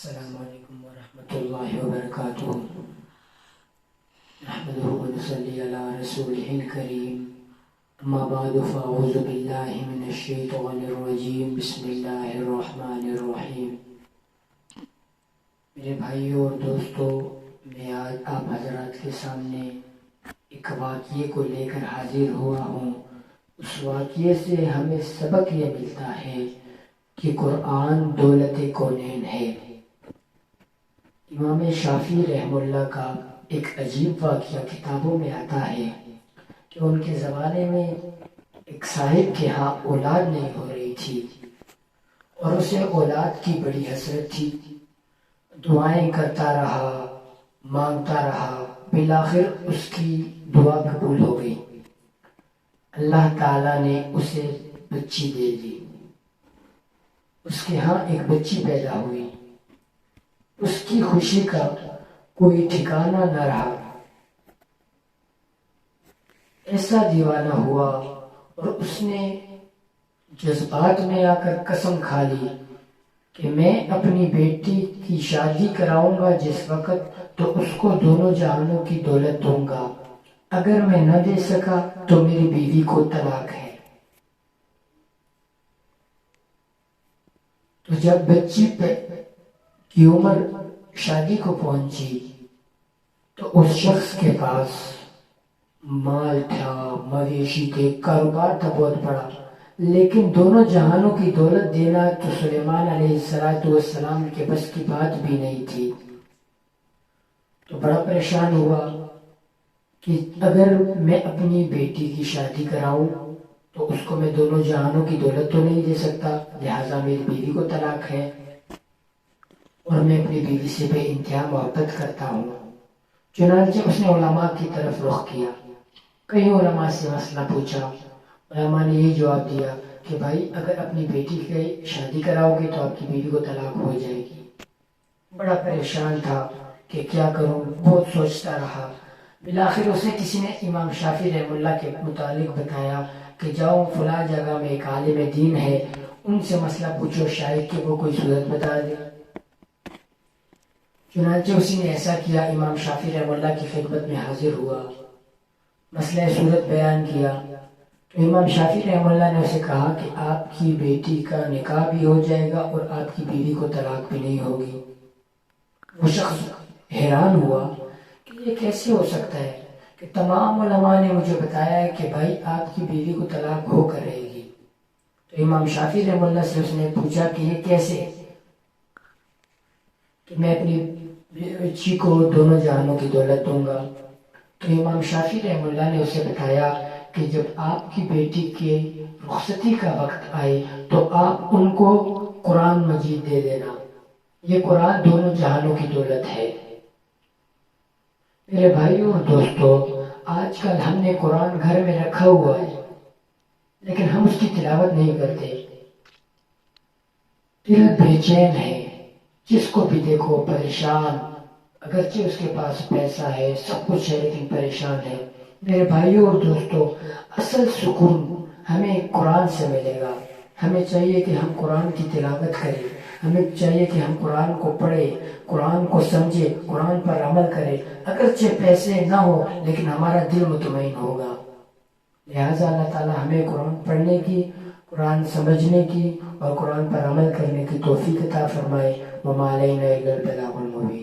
السلام علیکم ورحمۃ اللہ وبرکاتہ۔ نحمده ونصلی علی رسولہ الکریم، اما بعد فاعوذ باللہ من الشیطان الرجیم، بسم اللہ الرحمن الرحیم۔ میرے بھائیوں اور دوستوں، میں آج آپ حضرات کے سامنے ایک واقعے کو لے کر حاضر ہوا ہوں۔ اس واقعے سے ہمیں سبق یہ ملتا ہے کہ قرآن دولت کونین ہے۔ امام شافعی رحمہ اللہ کا ایک عجیب واقعہ کتابوں میں آتا ہے کہ ان کے زمانے میں ایک صاحب کے ہاں اولاد نہیں ہو رہی تھی اور اسے اولاد کی بڑی حسرت تھی۔ دعائیں کرتا رہا، مانگتا رہا، بالآخر اس کی دعا قبول ہو گئی۔ اللہ تعالیٰ نے اسے بچی دے دی۔ اس کے ہاں ایک بچی پیدا ہوئی۔ اس کی خوشی کا کوئی ٹھکانہ نہ رہا۔ ایسا دیوانہ ہوا اور اس نے جذبات میں آ کر قسم کھا لی کہ میں اپنی بیٹی کی شادی کراؤں گا جس وقت تو اس کو دونوں جہانوں کی دولت دوں گا، اگر میں نہ دے سکا تو میری بیوی کو طلاق ہے۔ تو جب بچی کی عمر شادی کو پہنچی تو اس شخص کے پاس مال تھا، مویشی تھے، کاروبار تھا بہت بڑا، لیکن دونوں جہانوں کی دولت دینا تو سلیمان علیہ السلام کے بس کی بات بھی نہیں تھی۔ تو بڑا پریشان ہوا کہ اگر میں اپنی بیٹی کی شادی کراؤں تو اس کو میں دونوں جہانوں کی دولت تو نہیں دے سکتا، لہٰذا میری بیوی کو طلاق ہے اور میں اپنی بیوی سے بے انتہا محبت کرتا ہوں۔ چنانچہ اس نے علماء کی طرف رخ کیا، کئی علماء سے مسئلہ پوچھا۔ علماء نے یہ جواب دیا کہ بھائی اگر اپنی بیٹی کی شادی کراؤ گے تو آپ کی بیوی کو طلاق ہو جائے گی۔ بڑا پریشان تھا کہ کیا کروں، بہت سوچتا رہا۔ بالآخر اسے کسی نے امام شافعی رحمہ اللہ کے متعلق بتایا کہ جاؤ فلاں جگہ میں ایک عالم دین ہے، ان سے مسئلہ پوچھو، شاید کہ وہ کوئی صورت بتا دے۔ چنانچہ اسی نے ایسا کیا، امام شافعی رحمہ اللہ کی خدمت میں حاضر ہوا، مسئلہ صورت بیان کیا۔ تو امام شافعی رحمہ اللہ نے اسے کہا کہ آپ کی بیٹی کا نکاح بھی ہو جائے گا اور آپ کی بیوی کو طلاق بھی نہیں ہوگی۔ وہ شخص حیران ہوا کہ یہ کیسے ہو سکتا ہے کہ تمام علماء نے مجھے بتایا ہے کہ بھائی آپ کی بیوی کو طلاق ہو کر رہے گی۔ تو امام شافعی رحمہ اللہ سے اس نے پوچھا کہ یہ کیسے کہ میں اپنی بچی کو دونوں جہانوں کی دولت دوں گا۔ تو امام شافعی رحمہ اللہ نے اسے بتایا کہ جب آپ کی بیٹی کے رخصتی کا وقت آئے تو آپ ان کو قرآن مجید دے دینا، یہ قرآن دونوں جہانوں کی دولت ہے۔ میرے بھائیوں اور دوستوں، آج کل ہم نے قرآن گھر میں رکھا ہوا ہے لیکن ہم اس کی تلاوت نہیں کرتے۔ دل بے چین ہے، جس کو بھی دیکھو پریشان، اگرچہ اس کے پاس پیسہ ہے، سب کچھ ہے، لیکن پریشان ہے۔ میرے بھائیوں اور دوستوں، اصل سکون ہمیں قرآن سے ملے گا۔ ہمیں چاہیے کہ ہم قرآن کی تلاوت کریں، ہمیں چاہیے کہ ہم قرآن کو پڑھیں، قرآن کو سمجھیں، قرآن پر عمل کریں۔ اگرچہ پیسے نہ ہو لیکن ہمارا دل مطمئن ہوگا۔ لہٰذا اللہ تعالیٰ ہمیں قرآن پڑھنے کی، قرآن سمجھنے کی اور قرآن پر عمل کرنے کی توفیق عطا فرمائے۔ وما علینا الا البلاغ المبین۔